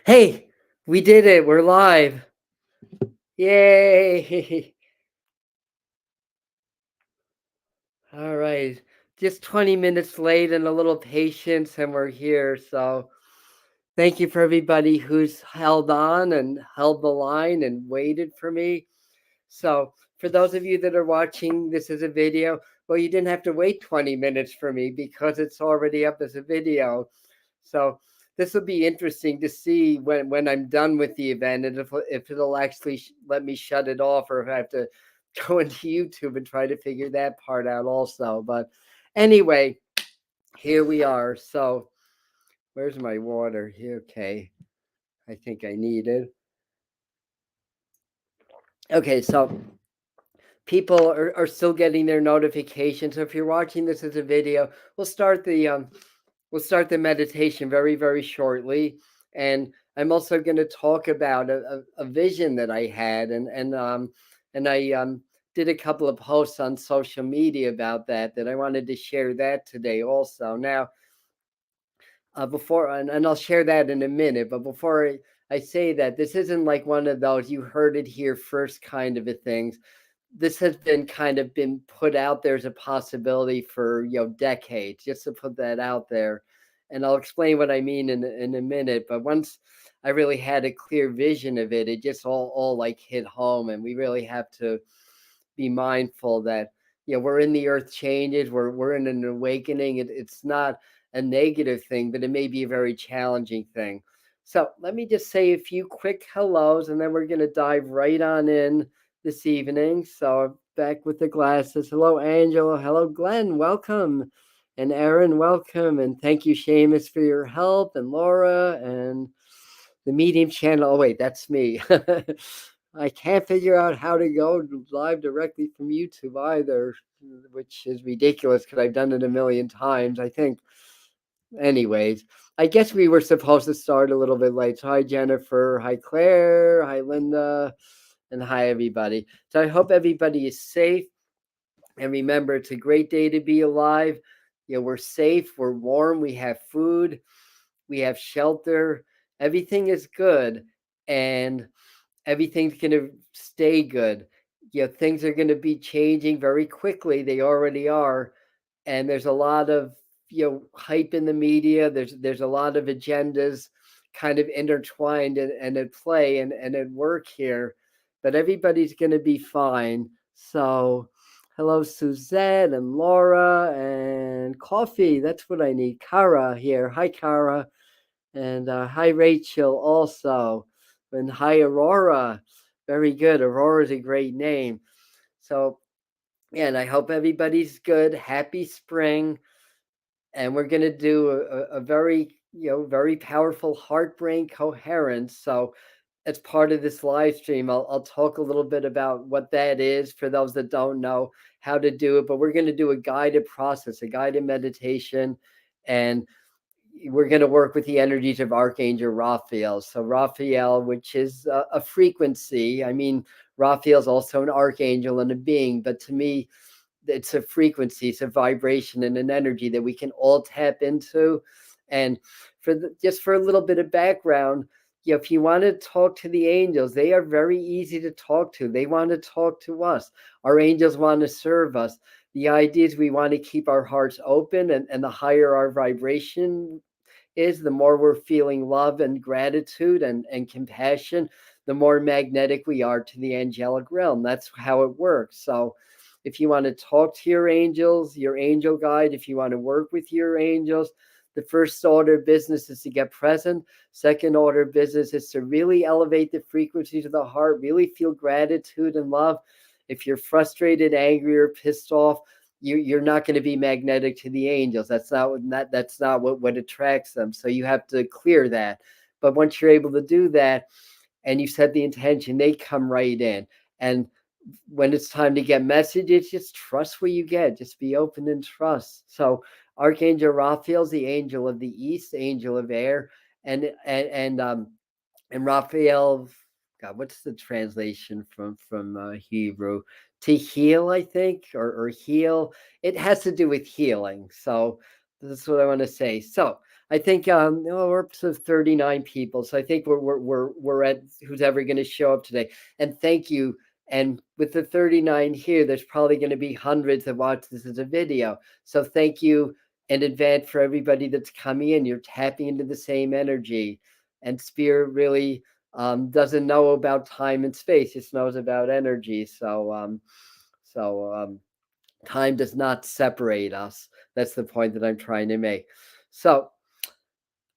Hey, we did it. We're live. Yay. All right. Just 20 minutes late and a little patience, and we're here. So, thank you for everybody who's held on and held the line and waited for me. So, for those of you that are watching this as a video, well, you didn't have to wait 20 minutes for me because it's already up as a video. So, this will be interesting to see when I'm done with the event and if it'll actually let me shut it off or if I have to go into YouTube and try to figure that part out also. But anyway, here we are. So, where's my water? Here, okay. I think I need it. Okay, so people are still getting their notifications. So if you're watching this as a video, we'll start the meditation very, very shortly. And I'm also going to talk about a vision that I had, and I did a couple of posts on social media about that I wanted to share that today also. Now, before and I'll share that in a minute, but before I say that, this isn't like one of those you heard it here first kind of a things. This has been kind of been put out there as a possibility for decades, just to put that out there. And I'll explain what I mean in a minute. But once I really had a clear vision of it, it just all like hit home. And we really have to be mindful that we're in the earth changes, we're in an awakening. It's not a negative thing, but it may be a very challenging thing. So let me just say a few quick hellos, and then we're going to dive right on in this evening. So back with the glasses. Hello, Angela. Hello, Glenn. Welcome. And Aaron, welcome. And thank you, Seamus, for your help. And Laura and the Medium channel. Oh, wait, that's me. I can't figure out how to go live directly from YouTube either, which is ridiculous because I've done it a million times. I think, anyways, I guess we were supposed to start a little bit late. So hi, Jennifer. Hi, Claire. Hi, Linda. And hi, everybody. So I hope everybody is safe. And remember, it's a great day to be alive. We're safe. We're warm. We have food. We have shelter. Everything is good. And everything's going to stay good. Things are going to be changing very quickly. They already are. And there's a lot of, hype in the media. There's a lot of agendas kind of intertwined and at play and at work here. But everybody's going to be fine. So, hello, Suzette and Laura and coffee. That's what I need. Kara here. Hi, Kara. And hi, Rachel, also. And hi, Aurora. Very good. Aurora is a great name. So, yeah, and I hope everybody's good. Happy spring. And we're going to do a very, very powerful heartbrain coherence. So, as part of this live stream, I'll talk a little bit about what that is for those that don't know how to do it. But we're going to do a guided process, a guided meditation. And we're going to work with the energies of Archangel Raphael. So Raphael, which is a frequency. I mean, Raphael is also an archangel and a being, but to me, it's a frequency, it's a vibration and an energy that we can all tap into. And just for a little bit of background, if you want to talk to the angels, they are very easy to talk to. They want to talk to us. Our angels want to serve us. The idea is we want to keep our hearts open, and the higher our vibration is, the more we're feeling love and gratitude and compassion, the more magnetic we are to the angelic realm. That's how it works. So if you want to talk to your angels, your angel guide, if you want to work with your angels, the first order of business is to get present. Second order of business is to really elevate the frequency to the heart, really feel gratitude and love. If you're frustrated, angry, or pissed off, you're not going to be magnetic to the angels. That's not what attracts them. So you have to clear that. But once you're able to do that and you set the intention, they come right in. And when it's time to get messages, just trust what you get. Just be open and trust. So Archangel Raphael is the angel of the east, angel of air, and Raphael. God, what's the translation from Hebrew? To heal, I think, or heal. It has to do with healing. So that's what I want to say. So I think we're up to 39 people, so I think we're at who's ever going to show up today. And thank you. And with the 39 here, there's probably going to be hundreds that watch this as a video. So thank you in advance for everybody that's coming in. You're tapping into the same energy, and spirit really doesn't know about time and space; it knows about energy. So time does not separate us. That's the point that I'm trying to make. So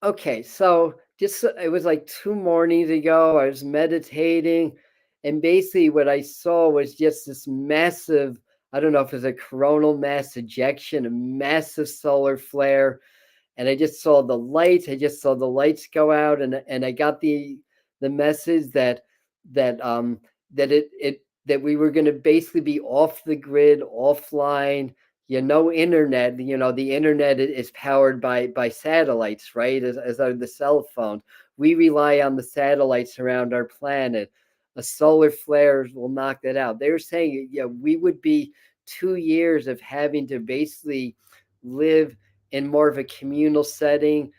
okay, so just it was like 2 mornings ago. I was meditating, and basically what I saw was just this massive. I don't know if it's a coronal mass ejection, a massive solar flare, and I just saw the lights. I just saw the lights go out, and I got the message that that that we were going to basically be off the grid, offline. No internet. The internet is powered by satellites, right? As are the cell phones. We rely on the satellites around our planet. A solar flare will knock that out. They were saying, we would be 2 years of having to basically live in more of a communal setting,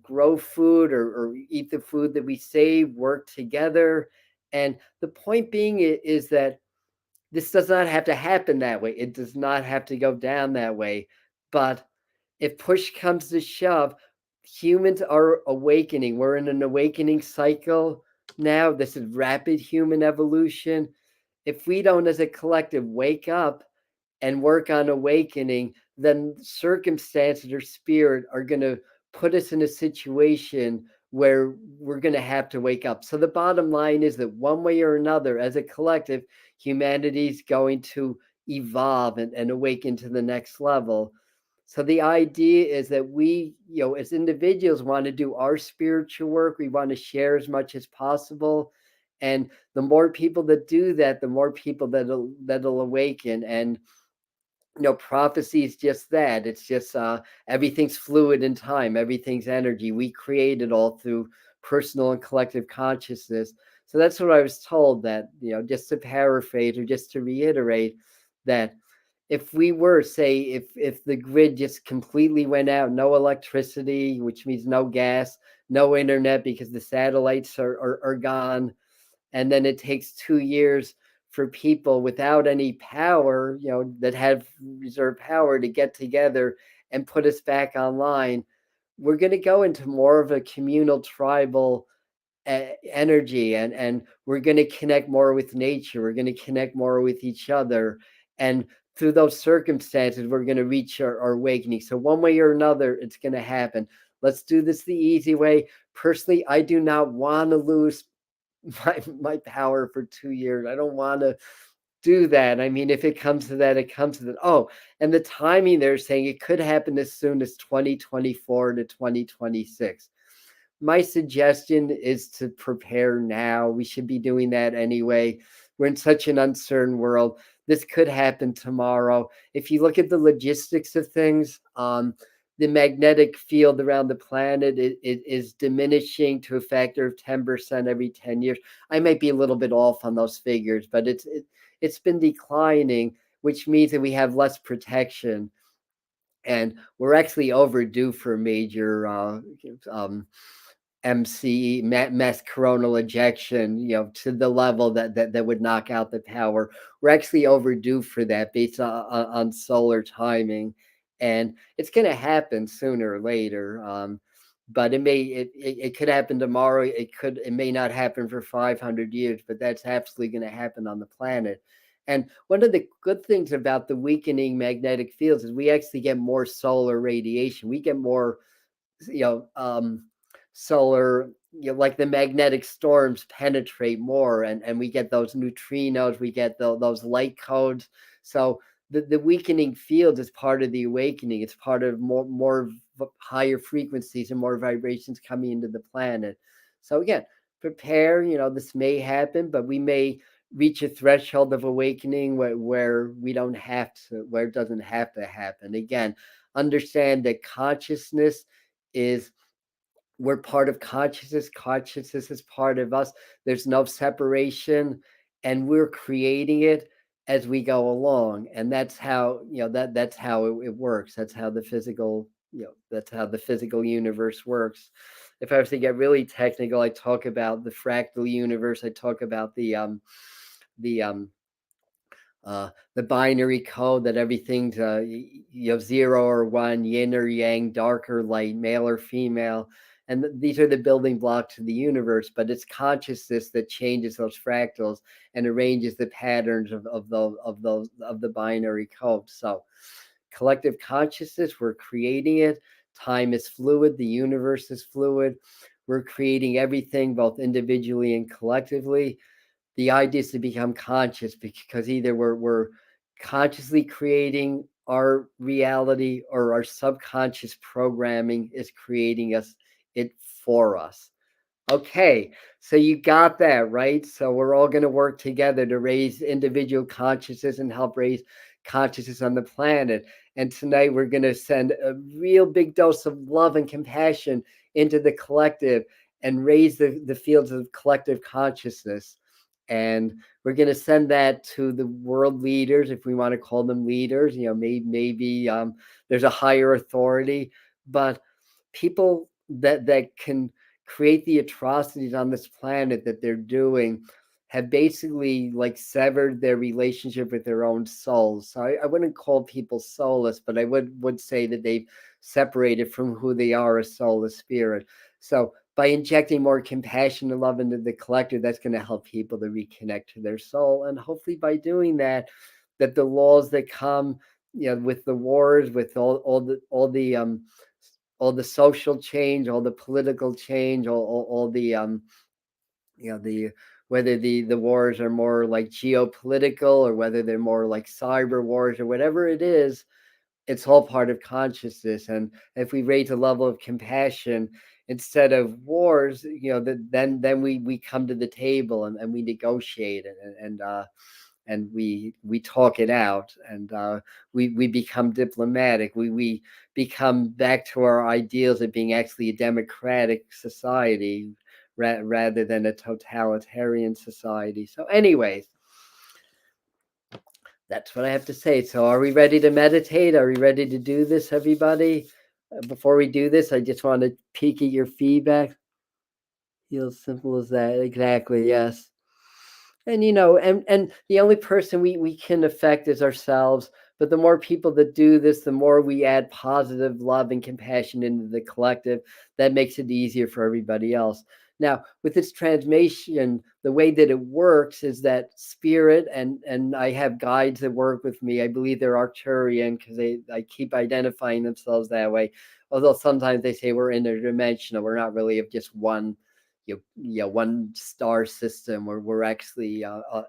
grow food or eat the food that we save, work together. And the point being is that this does not have to happen that way. It does not have to go down that way. But if push comes to shove, humans are awakening. We're in an awakening cycle now. This is rapid human evolution. If we don't, as a collective, wake up and work on awakening, then circumstances or spirit are going to put us in a situation where we're going to have to wake up. So the bottom line is that one way or another, as a collective, humanity's going to evolve and awaken to the next level. So the idea is that we, as individuals, want to do our spiritual work. We want to share as much as possible. And the more people that do that, the more people that'll awaken. And prophecy is just that. It's just everything's fluid in time, everything's energy. We create it all through personal and collective consciousness. So that's what I was told, that just to paraphrase or just to reiterate, that if we were, say, if the grid just completely went out, no electricity, which means no gas, no internet because the satellites are gone, and then it takes 2 years for people without any power, that have reserve power, to get together and put us back online. We're going to go into more of a communal, tribal energy, and we're going to connect more with nature. We're going to connect more with each other, and through those circumstances, we're going to reach our awakening. So one way or another, it's going to happen. Let's do this the easy way. Personally, I do not want to lose my power for 2 years. I don't want to do that. I mean, if it comes to that, it comes to that. Oh, and the timing, they're saying it could happen as soon as 2024 to 2026. My suggestion is to prepare now. We should be doing that anyway. We're in such an uncertain world. This could happen tomorrow. If you look at the logistics of things, the magnetic field around the planet is diminishing to a factor of 10% every 10 years. I might be a little bit off on those figures, but it's been declining, which means that we have less protection. And we're actually overdue for a major MCE, mass coronal ejection, to the level that would knock out the power. We're actually overdue for that based on solar timing, and it's going to happen sooner or later. But it could happen tomorrow. It may not happen for 500 years, but that's absolutely going to happen on the planet. And one of the good things about the weakening magnetic fields is we actually get more solar radiation. We get more, you know, um, solar, like the magnetic storms penetrate more, and we get those neutrinos, we get those light codes. So the weakening field is part of the awakening. It's part of more higher frequencies and more vibrations coming into the planet. So again, prepare. This may happen, but we may reach a threshold of awakening where we don't have to, where it doesn't have to happen. Again, understand that consciousness is, we're part of consciousness. Consciousness is part of us. There's no separation, and we're creating it as we go along. And that's how, that's how it works. That's how the physical that's how the physical universe works. If I was to get really technical, I talk about the fractal universe. I talk about the the binary code, that everything's zero or one, yin or yang, dark or light, male or female, and these are the building blocks of the universe. But it's consciousness that changes those fractals and arranges the patterns of the binary code. So collective consciousness, we're creating it. Time is fluid, the universe is fluid. We're creating everything both individually and collectively. The idea is to become conscious, because either we're consciously creating our reality, or our subconscious programming is creating it for us. Okay, so you got that, right? So we're all going to work together to raise individual consciousness and help raise consciousness on the planet. And tonight we're going to send a real big dose of love and compassion into the collective and raise the fields of collective consciousness. And we're going to send that to the world leaders, if we want to call them leaders. Maybe there's a higher authority, but people that can create the atrocities on this planet that they're doing have basically like severed their relationship with their own souls. So I wouldn't call people soulless, but I would say that they've separated from who they are, a soul, a spirit. So by injecting more compassion and love into the collective, that's going to help people to reconnect to their soul. And hopefully by doing that, that the laws that come, with the wars, with all the social change, all the political change, all the the whether the wars are more like geopolitical, or whether they're more like cyber wars, or whatever it is, it's all part of consciousness. And if we raise a level of compassion instead of wars, then we come to the table, and we negotiate, and we talk it out, and we become diplomatic. We become back to our ideals of being actually a democratic society, rather than a totalitarian society. So anyways, that's what I have to say. So are we ready to meditate? Are we ready to do this, everybody? Before we do this, I just want to peek at your feedback. Feels simple as that. Exactly, yes. And and the only person we can affect is ourselves. But the more people that do this, the more we add positive love and compassion into the collective. That makes it easier for everybody else. Now, with this transmission, the way that it works is that spirit, and I have guides that work with me. I believe they're Arcturian, because I keep identifying themselves that way. Although sometimes they say we're interdimensional. We're not really of just one one star system, where we're actually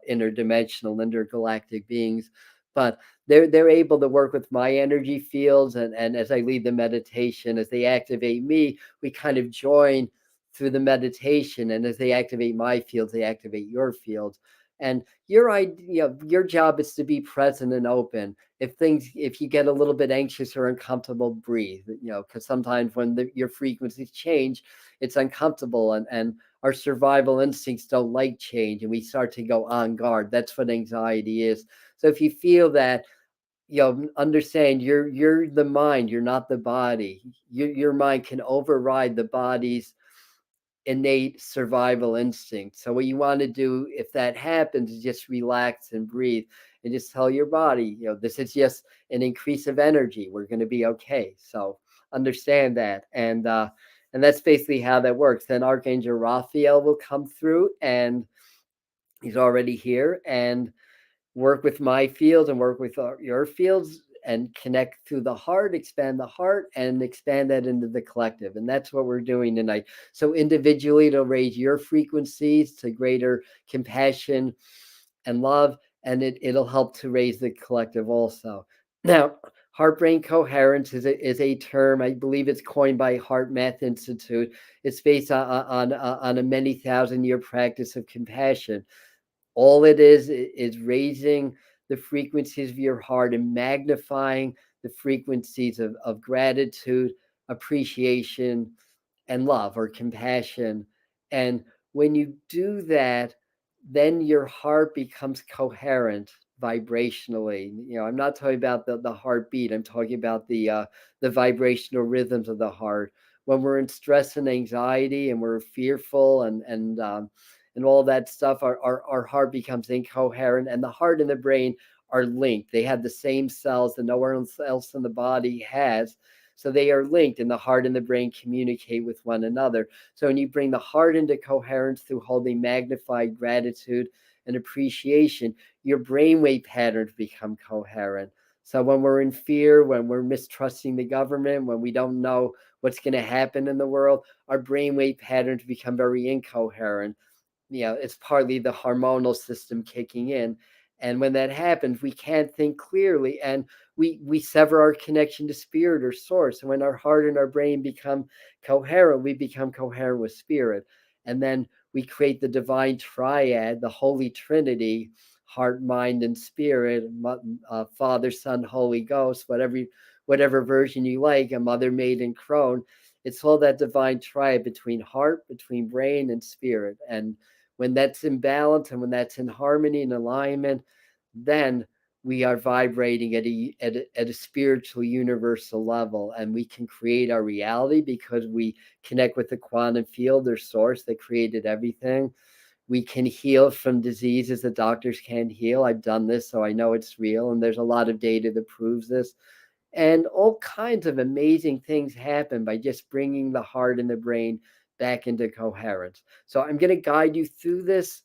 interdimensional, intergalactic beings. But they're able to work with my energy fields, and as I lead the meditation, as they activate me, we kind of join through the meditation. And as they activate my fields, they activate your fields. And your job is to be present and open. If you get a little bit anxious or uncomfortable, breathe. Because sometimes when your frequencies change, it's uncomfortable, and our survival instincts don't like change, and we start to go on guard. That's what anxiety is. So if you feel that, understand you're the mind, you're not the body. Your mind can override the body's innate survival instinct. So what you want to do, if that happens, is just relax and breathe, and just tell your body, this is just an increase of energy. We're going to be okay. So understand that. And that's basically how that works. Then Archangel Raphael will come through, and he's already here, and work with my fields and work with your fields, and connect through the heart, expand the heart, and expand that into the collective. And that's what we're doing tonight. So individually, it'll raise your frequencies to greater compassion and love, and it'll help to raise the collective also. Now, heart brain coherence is a term, I believe it's coined by Heart Math Institute. It's based on a many thousand year practice of compassion. All it is raising the frequencies of your heart and magnifying the frequencies of gratitude, appreciation, and love, or compassion. And when you do that, then your heart becomes coherent vibrationally. I'm not talking about the heartbeat. I'm talking about the vibrational rhythms of the heart. When we're in stress and anxiety and we're fearful and all that stuff, our heart becomes incoherent, and the heart and the brain are linked. They have the same cells that nowhere else in the body has. So they are linked, and the heart and the brain communicate with one another. So when you bring the heart into coherence through holding magnified gratitude and appreciation, your brainwave patterns become coherent. So when we're in fear, when we're mistrusting the government, when we don't know what's going to happen in the world, our brainwave patterns become very incoherent. It's partly the hormonal system kicking in. And when that happens, we can't think clearly, and we sever our connection to spirit or source. And when our heart and our brain become coherent, we become coherent with spirit. And then we create the divine triad, the Holy Trinity, heart, mind, and spirit, Father, Son, Holy Ghost, whatever version you like, a mother, maid, and crone. It's all that divine triad between heart, between brain, and spirit. And when that's in balance and when that's in harmony and alignment, then we are vibrating at a spiritual universal level, and we can create our reality because we connect with the quantum field or source that created everything. We can heal from diseases that doctors can't heal. I've done this, so I know it's real, and there's a lot of data that proves this. And all kinds of amazing things happen by just bringing the heart and the brain back into coherence. So I'm going to guide you through this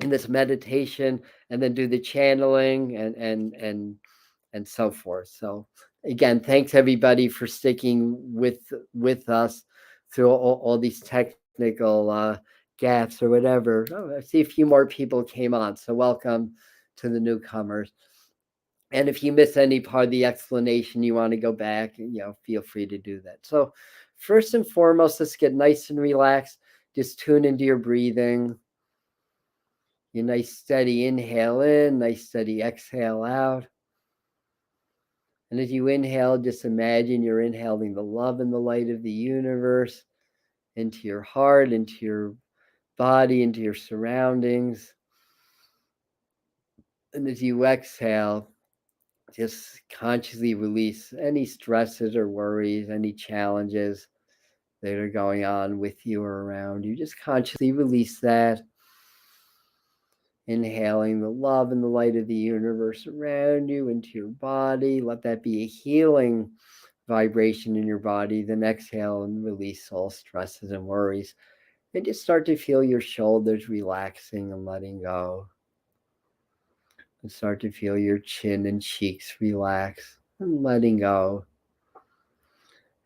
in this meditation, and then do the channeling and so forth. So again, thanks everybody for sticking with us through all these technical gaps or whatever. I see a few more people came on, so welcome to the newcomers. And if you miss any part of the explanation, you want to go back, feel free to do that. So first and foremost, let's get nice and relaxed. Just tune into your breathing. Your nice steady inhale in, nice steady exhale out. And as you inhale, just imagine you're inhaling the love and the light of the universe into your heart, into your body, into your surroundings. And as you exhale, just consciously release any stresses or worries, any challenges that are going on with you or around you. Just consciously release that. Inhaling the love and the light of the universe around you into your body. Let that be a healing vibration in your body. Then exhale and release all stresses and worries. And just start to feel your shoulders relaxing and letting go. And start to feel your chin and cheeks relax and letting go.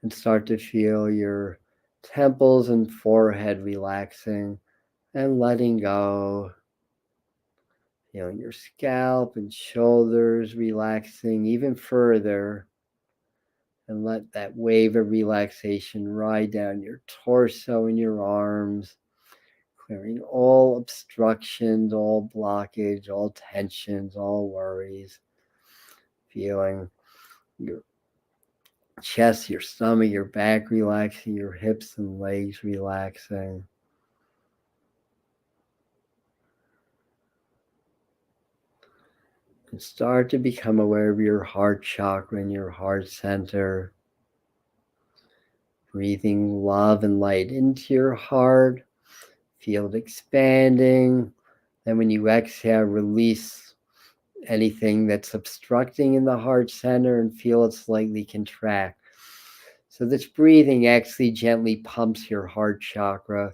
And start to feel your temples and forehead relaxing and letting go. Feeling your scalp and shoulders relaxing even further. And let that wave of relaxation ride down your torso and your arms, clearing all obstructions, all blockage, all tensions, all worries. Feeling your chest, your stomach, your back relaxing, your hips and legs relaxing. And start to become aware of your heart chakra and your heart center. Breathing love and light into your heart. Feel it expanding. Then when you exhale, release anything that's obstructing in the heart center and feel it slightly contract. So this breathing actually gently pumps your heart chakra.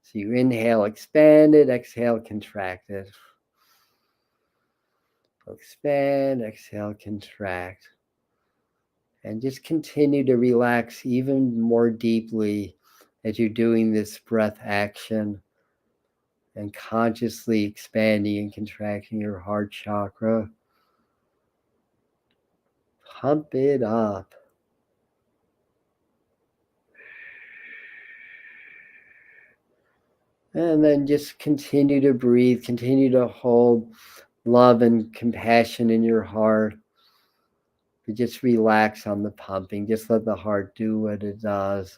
So you inhale, expand it, exhale, contract it. Expand, exhale, contract. And just continue to relax even more deeply as you're doing this breath action and consciously expanding and contracting your heart chakra. Pump it up. And then just continue to breathe, continue to hold love and compassion in your heart. But just relax on the pumping. Just let the heart do what it does.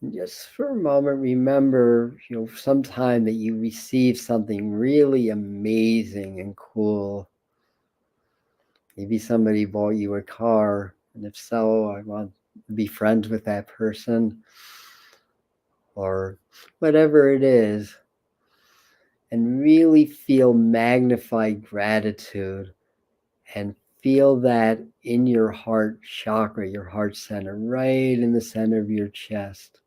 And just for a moment, remember, sometime that you received something really amazing and cool. Maybe somebody bought you a car, and if so, I want to be friends with that person, or whatever it is, and really feel magnified gratitude and feel that in your heart chakra, your heart center, right in the center of your chest.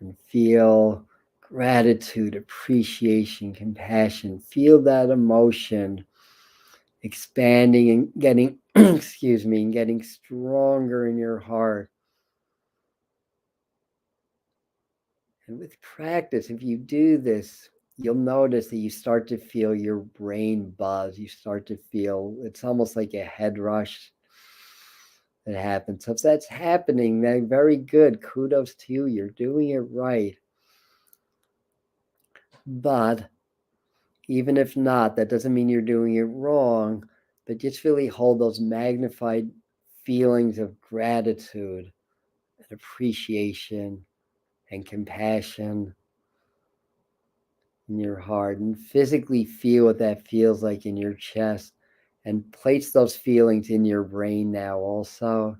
And feel gratitude, appreciation, compassion. Feel that emotion expanding and getting, excuse me, and getting stronger in your heart. And with practice, if you do this, you'll notice that you start to feel your brain buzz. You start to feel, it's almost like a head rush that happens. So if that's happening, then very good. Kudos to you. You're doing it right. But even if not, that doesn't mean you're doing it wrong, but just really hold those magnified feelings of gratitude and appreciation and compassion in your heart, and physically feel what that feels like in your chest, and place those feelings in your brain now also.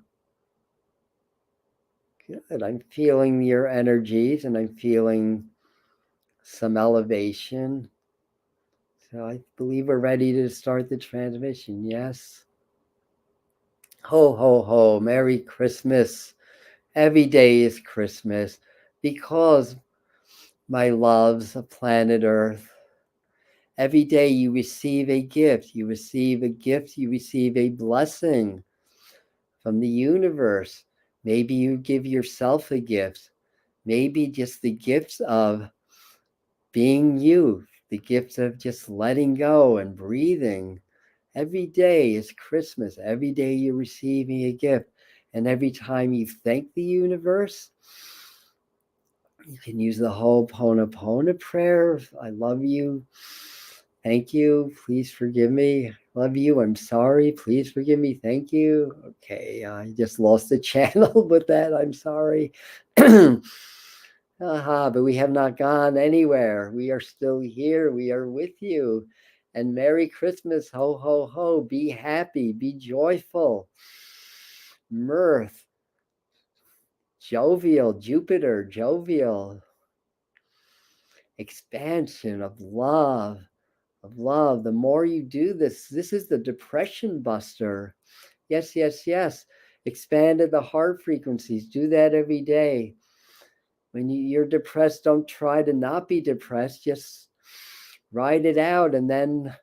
Good. I'm feeling your energies, and I'm feeling some elevation. So I believe we're ready to start the transmission. Yes. Ho, ho, ho. Merry Christmas. Every day is Christmas because, my loves of planet Earth, every day you receive a gift. You receive a gift. You receive a blessing from the universe. Maybe you give yourself a gift. Maybe just the gifts of being you, the gift of just letting go and breathing. Every day is Christmas. Every day you're receiving a gift. And every time you thank the universe, you can use the Ho'oponopono prayer. I love you. Thank you. Please forgive me. Love you. I'm sorry. Please forgive me. Thank you. Okay, I just lost the channel with that. I'm sorry. But we have not gone anywhere. We are still here. We are with you. And Merry Christmas. Ho, ho, ho. Be happy. Be joyful. Mirth. Jovial. Jupiter. Jovial. Expansion of love. Of love. The more you do this is the depression buster. Yes, yes, yes. Expanded the heart frequencies. Do that every day. When you're depressed, don't try to not be depressed. Just ride it out. And then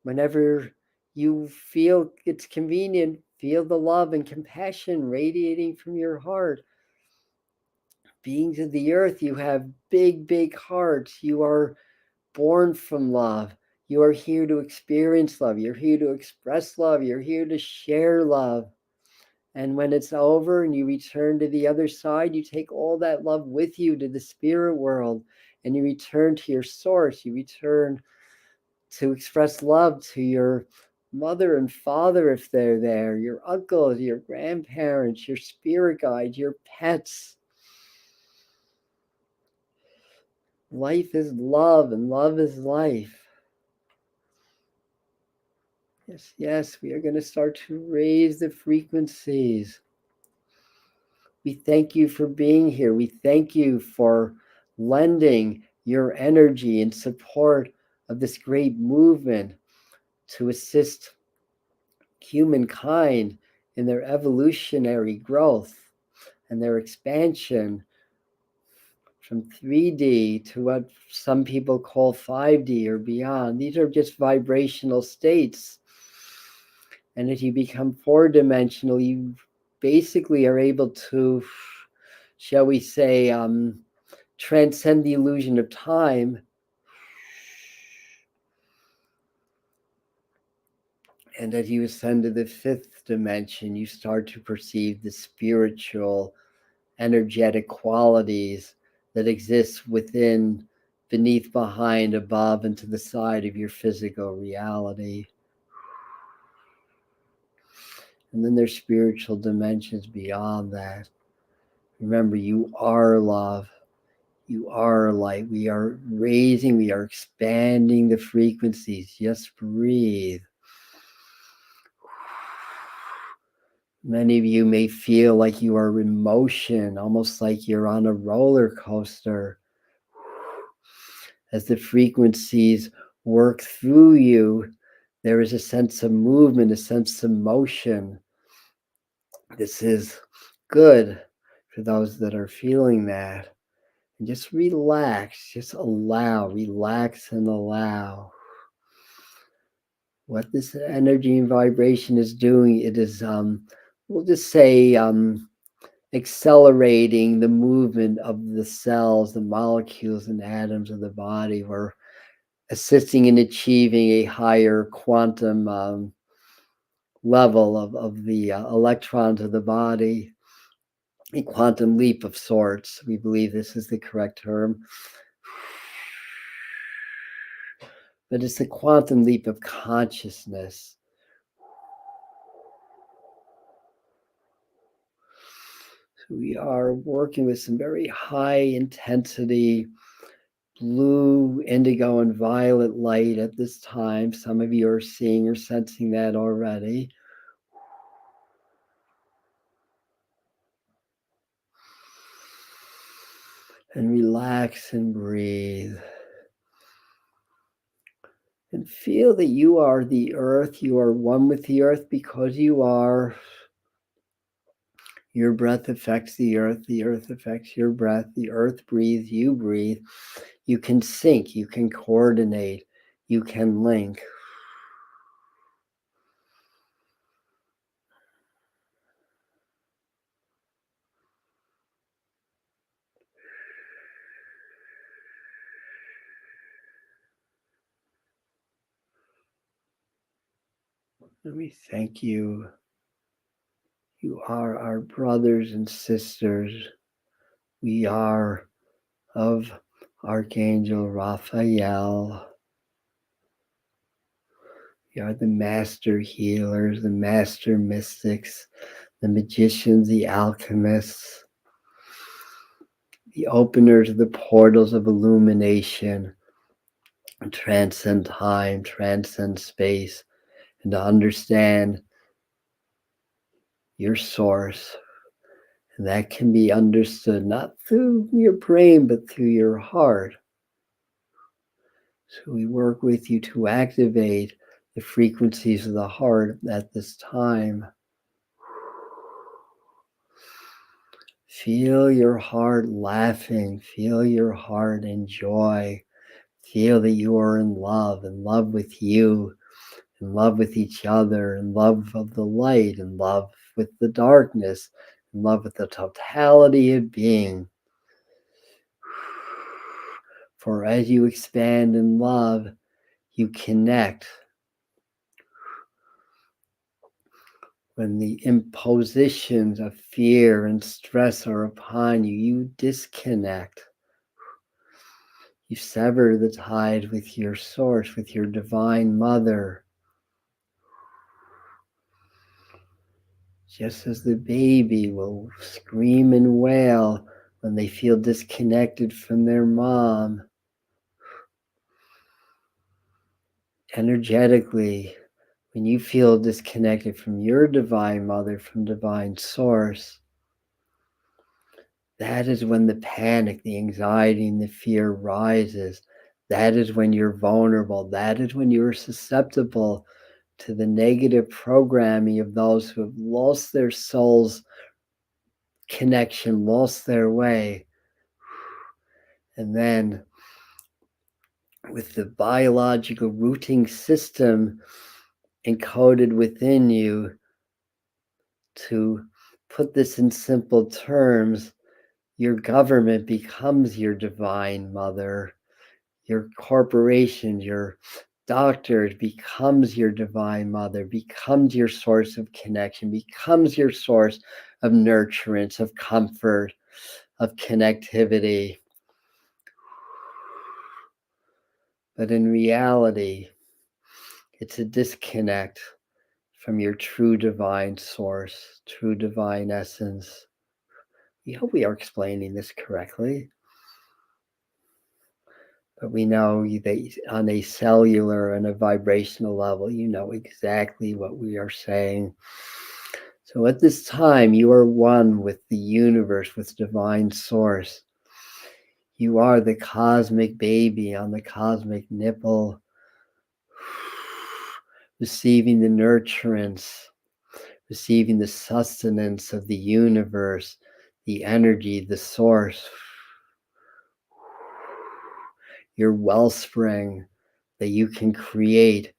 whenever you feel it's convenient, feel the love and compassion radiating from your heart. Beings of the earth, you have big, big hearts. You are born from love. You are here to experience love. You're here to express love. You're here to share love. And when it's over and you return to the other side, you take all that love with you to the spirit world, and you return to your source. You return to express love to your mother and father if they're there, your uncles, your grandparents, your spirit guides, your pets. Life is love, and love is life. Yes, yes, we are going to start to raise the frequencies. We thank you for being here. We thank you for lending your energy in support of this great movement to assist humankind in their evolutionary growth and their expansion from 3D to what some people call 5D or beyond. These are just vibrational states. And if you become 4-dimensional, you basically are able to, shall we say, transcend the illusion of time and as you ascend to the 5th dimension, you start to perceive the spiritual, energetic qualities that exist within, beneath, behind, above, and to the side of your physical reality. And then there's spiritual dimensions beyond that. Remember, you are love. You are light. We are raising, we are expanding the frequencies. Just breathe. Many of you may feel like you are in motion, almost like you're on a roller coaster. As the frequencies work through you, there is a sense of movement, a sense of motion. This is good for those that are feeling that. And just relax, just allow, relax and allow. What this energy and vibration is doing, it is, we'll just say, accelerating the movement of the cells, the molecules and atoms of the body. We're assisting in achieving a higher quantum level of the electrons of the body, a quantum leap of sorts. We believe this is the correct term. But it's a quantum leap of consciousness. So we are working with some very high intensity blue, indigo, and violet light at this time. Some of you are seeing or sensing that already. And relax and breathe. And feel that you are the earth. You are one with the earth because you are. Your breath affects the earth affects your breath, the earth breathes, you breathe. You can sync, you can coordinate, you can link. And we thank you. You are our brothers and sisters. We are of Archangel Raphael. We are the master healers, the master mystics, the magicians, the alchemists, the openers of the portals of illumination, transcend time, transcend space, and to understand your source. And that can be understood not through your brain, but through your heart. So we work with you to activate the frequencies of the heart at this time. Feel your heart laughing. Feel your heart in joy. Feel that you are in love with you, in love with each other, in love of the light, in love with the darkness, in love with the totality of being. For as you expand in love, you connect. When the impositions of fear and stress are upon you, you disconnect. You sever the ties with your source, with your divine mother. Just as the baby will scream and wail when they feel disconnected from their mom. Energetically, when you feel disconnected from your divine mother, from divine source, that is when the panic, the anxiety, and the fear rises. That is when you're vulnerable. That is when you're susceptible to the negative programming of those who have lost their soul's connection, lost their way. And then with the biological routing system encoded within you, to put this in simple terms, your government becomes your divine mother. Your corporation, your doctor becomes your divine mother, becomes your source of connection, becomes your source of nurturance, of comfort, of connectivity. But in reality, it's a disconnect from your true divine source, true divine essence. We hope we are explaining this correctly. But we know that on a cellular and a vibrational level, you know exactly what we are saying. So at this time, you are one with the universe, with divine source. You are the cosmic baby on the cosmic nipple, receiving the nurturance, receiving the sustenance of the universe, the energy, the source, your wellspring that you can create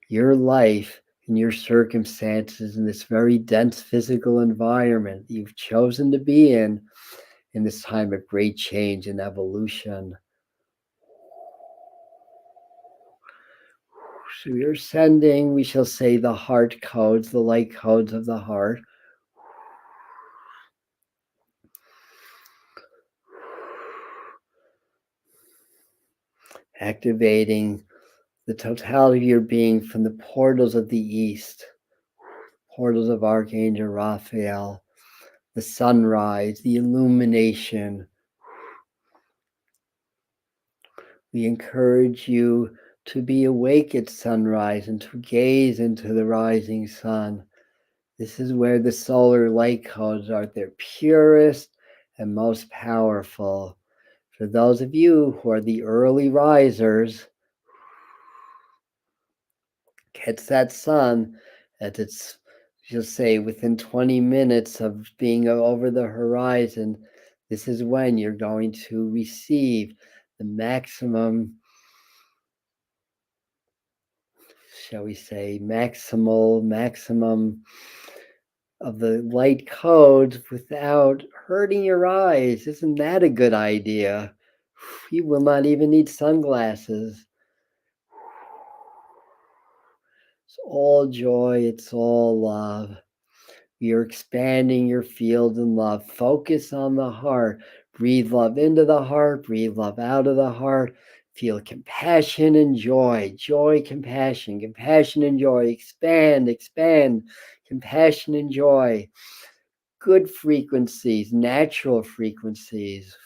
your life and your circumstances in this very dense physical environment that you've chosen to be in this time of great change and evolution. So you're sending, we shall say, the heart codes, the light codes of the heart. Activating the totality of your being from the portals of the east, portals of Archangel Raphael, the sunrise, the illumination. We encourage you to be awake at sunrise and to gaze into the rising sun. This is where the solar light codes are at their purest and most powerful. For those of you who are the early risers, catch that sun as it's, just say, within 20 minutes of being over the horizon. This is when you're going to receive the maximum, shall we say, maximum of the light codes without hurting your eyes. Isn't that a good idea? You will not even need sunglasses. It's all joy, it's all love. You're expanding your field in love. Focus on the heart. Breathe love into the heart, breathe love out of the heart. Feel compassion and joy. Joy, compassion, compassion and joy. Expand, expand, compassion and joy. Good frequencies, natural frequencies.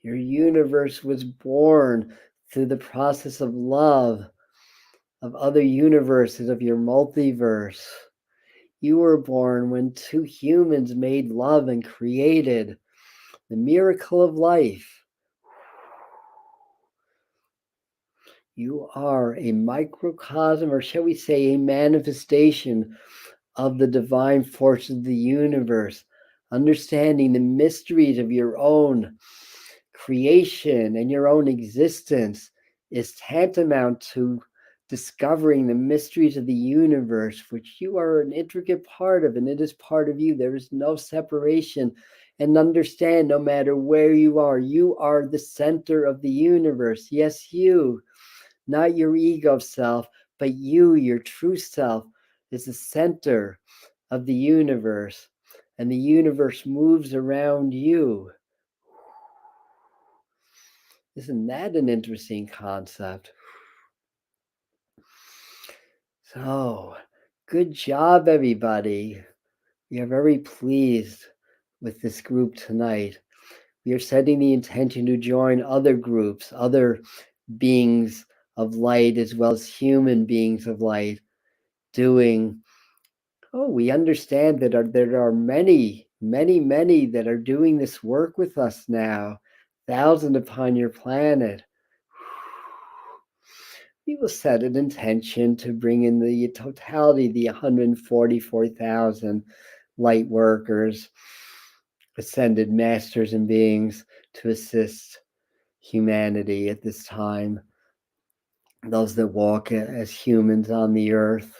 Your universe was born through the process of love, of other universes, of your multiverse. You were born when two humans made love and created the miracle of life. You are a microcosm, or shall we say, a manifestation of the divine force of the universe, understanding the mysteries of your own creation and your own existence is tantamount to discovering the mysteries of the universe, which you are an intricate part of, and it is part of you. There is no separation. And understand, no matter where you are the center of the universe. Yes, you, not your ego self, but you, your true self, is the center of the universe, and the universe moves around you. Isn't that an interesting concept? So, good job, everybody. We are very pleased with this group tonight. We are setting the intention to join other groups, other beings of light, as well as human beings of light, doing, we understand that there are many that are doing this work with us now, thousands upon your planet. We will set an intention to bring in the totality, the 144,000 light workers, ascended masters and beings to assist humanity at this time, those that walk as humans on the earth.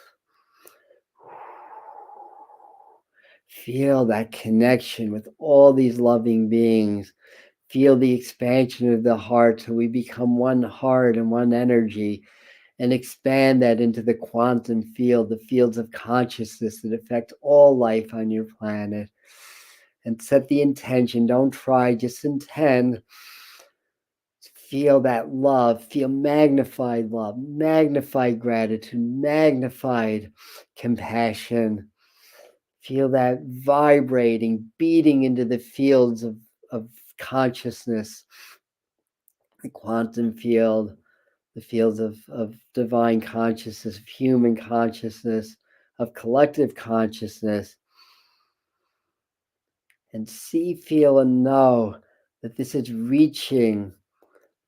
Feel that connection with all these loving beings. Feel the expansion of the heart till we become one heart and one energy, and expand that into the quantum field, the fields of consciousness that affect all life on your planet. And set the intention. Don't try, just intend. feel that love, feel magnified love, magnified gratitude, magnified compassion. Feel that vibrating, beating into the fields of consciousness, the quantum field, the fields of divine consciousness, of human consciousness, of collective consciousness. And see, feel, and know that this is reaching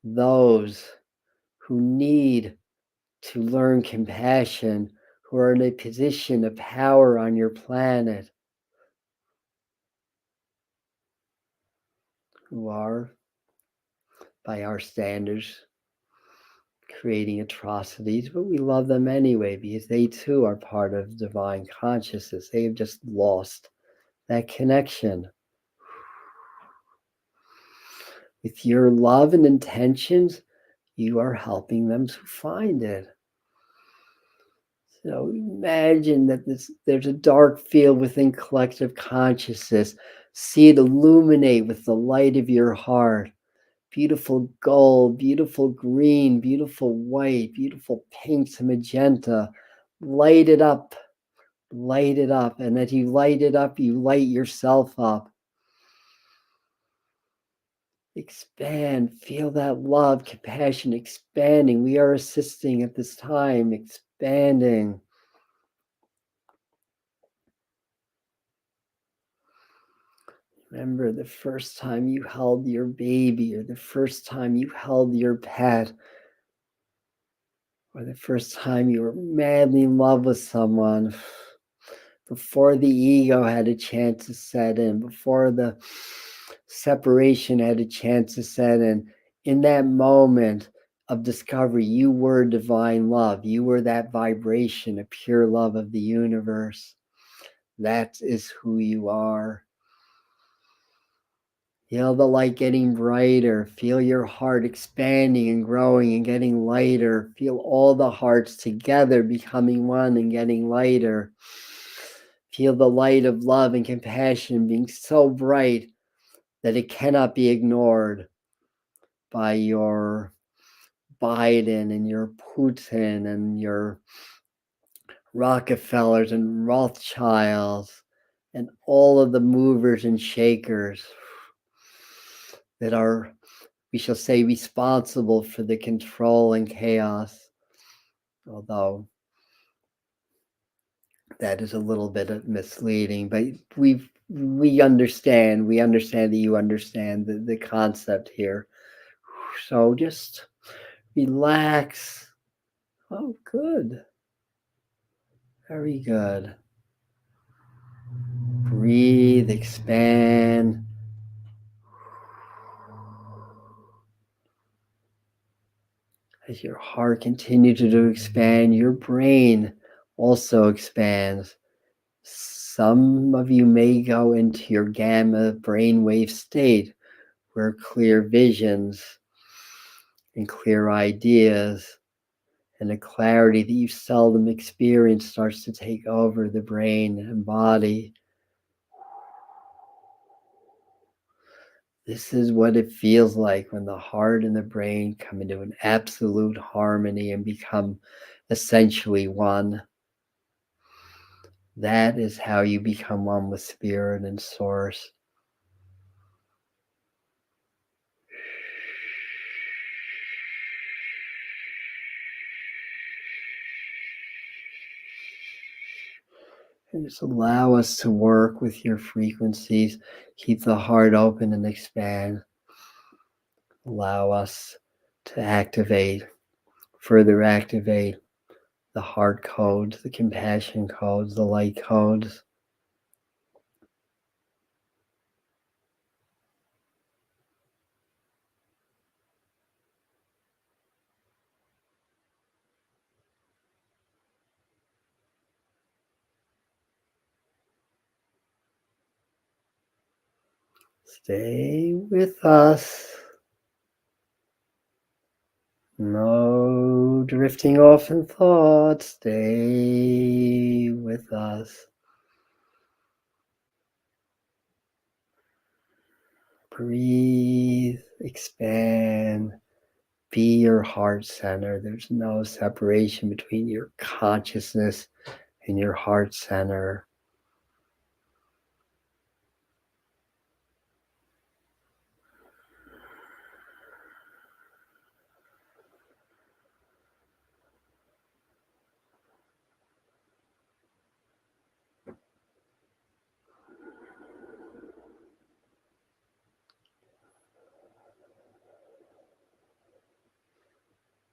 those who need to learn compassion, who are in a position of power on your planet, who are, by our standards, creating atrocities, but we love them anyway because they too are part of divine consciousness. They have just lost that connection. With your love and intentions, you are helping them to find it. So imagine that there's a dark field within collective consciousness. See it illuminate with the light of your heart. Beautiful gold, beautiful green, beautiful white, beautiful pinks and magenta. Light it up, light it up. And as you light it up, you light yourself up. Expand, feel that love, compassion expanding. We are assisting at this time, expanding. Remember the first time you held your baby, or the first time you held your pet, or the first time you were madly in love with someone, before the ego had a chance to set in, before the separation had a chance to set in that moment of discovery, you were divine love. You were that vibration, a pure love of the universe. That is who you are. Feel the light getting brighter. Feel your heart expanding and growing and getting lighter. Feel all the hearts together becoming one and getting lighter. Feel the light of love and compassion being so bright that it cannot be ignored by your Biden and your Putin and your Rockefellers and Rothschilds and all of the movers and shakers that are, we shall say, responsible for the control and chaos, although that is a little bit misleading, but we understand that you understand the concept here. So just relax. Oh, good. Very good. Breathe, expand. As your heart continues to expand, your brain also expands. Some of you may go into your gamma brainwave state where clear visions and clear ideas and a clarity that you seldom experience starts to take over the brain and body. This is what it feels like when the heart and the brain come into an absolute harmony and become essentially one. That is how you become one with spirit and source. And just allow us to work with your frequencies. Keep the heart open and expand. Allow us to activate, further activate the heart codes, the compassion codes, the light codes. Stay with us. No drifting off in thought. Stay with us. Breathe, expand, Be your heart center. There's no separation between your consciousness and your heart center.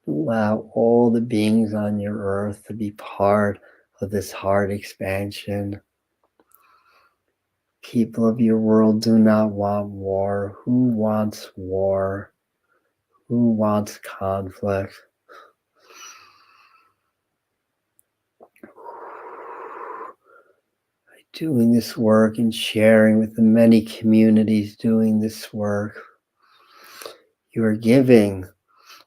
Allow all the beings on your earth to be part of this heart expansion. People of your world do not want war. Who wants war? Who wants conflict? By doing this work and sharing with the many communities doing this work, you are giving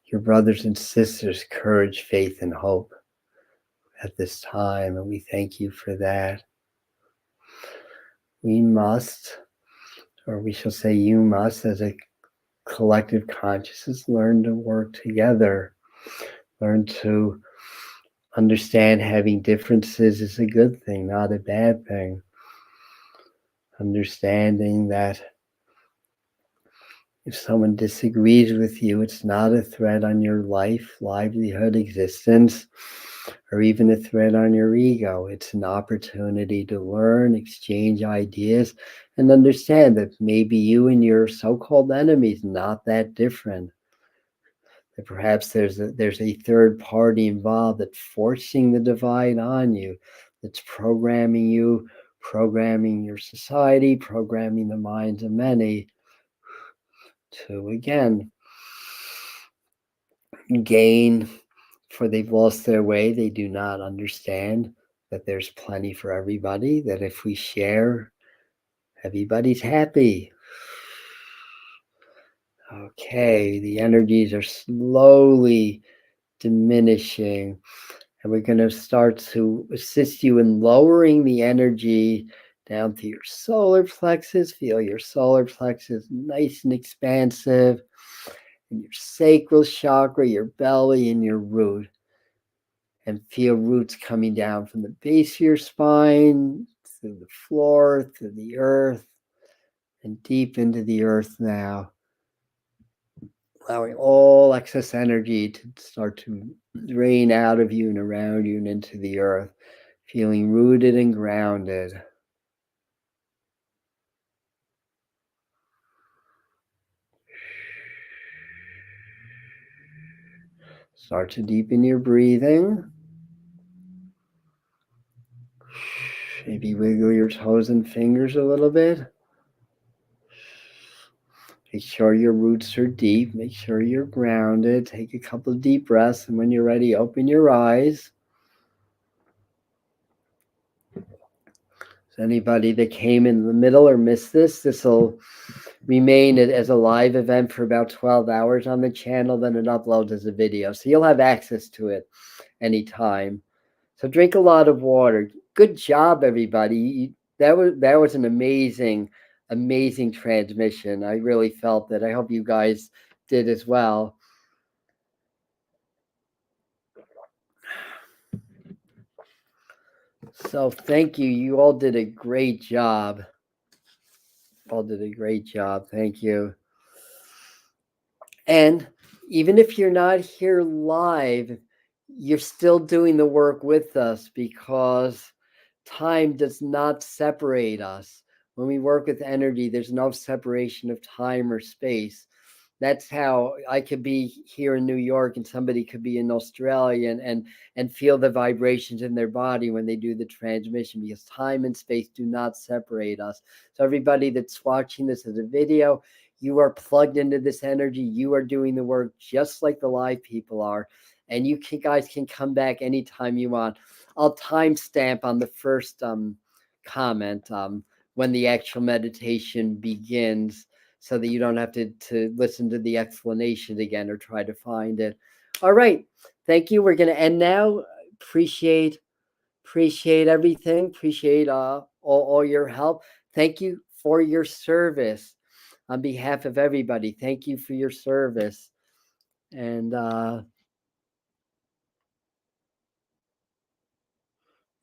your brothers and sisters courage, faith, and hope at this time, and we thank you for that. We must, or we shall say you must, as a collective consciousness, learn to work together, learn to understand having differences is a good thing, not a bad thing. Understanding that if someone disagrees with you, it's not a threat on your life, livelihood, existence, or even a threat on your ego. It's an opportunity to learn, exchange ideas, and understand that maybe you and your so-called enemies not that different. That perhaps there's a third party involved that's forcing the divide on you, that's programming you, programming your society, programming the minds of many to, again, gain, for they've lost their way. They do not understand that there's plenty for everybody, that if we share, everybody's happy. Okay, the energies are slowly diminishing, and we're going to start to assist you in lowering the energy down to your solar plexus. Feel your solar plexus nice and expansive, and your sacral chakra, your belly, and your root. And feel roots coming down from the base of your spine, through the floor, through the earth, and deep into the earth now. Allowing all excess energy to start to drain out of you and around you and into the earth. Feeling rooted and grounded. Start to deepen your breathing. Maybe wiggle your toes and fingers a little bit. Make sure your roots are deep. Make sure you're grounded. Take a couple of deep breaths, and when you're ready, open your eyes. So anybody that came in the middle or missed this will remain as a live event for about 12 hours on the channel, then it uploads as a video. So you'll have access to it anytime. So drink a lot of water. Good job, everybody. That was an amazing transmission. I really felt that. I hope you guys did as well. So thank you. You all did a great job. Thank you. And even if you're not here live, you're still doing the work with us, because time does not separate us. When we work with energy, there's no separation of time or space. That's how I could be here in New York and somebody could be in Australia and feel the vibrations in their body when they do the transmission, because time and space do not separate us. So everybody that's watching this as a video, you are plugged into this energy. You are doing the work just like the live people are. And you guys can come back anytime you want. I'll timestamp on the first comment when the actual meditation begins, so that you don't have to listen to the explanation again or try to find it. All right. Thank you. We're going to end now. Appreciate everything. Appreciate all your help. Thank you for your service. On behalf of everybody, thank you for your service. And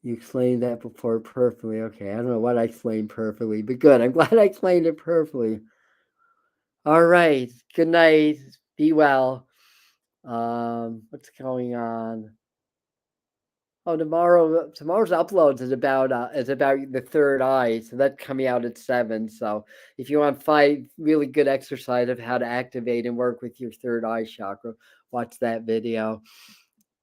you explained that before perfectly. Okay, I don't know what I explained perfectly, but good. I'm glad I explained it perfectly. All right. Good night. Be well. What's going on? Oh, tomorrow's uploads is about the third eye, so that's coming out at 7. So if you want 5 really good exercise of how to activate and work with your third eye chakra, watch that video.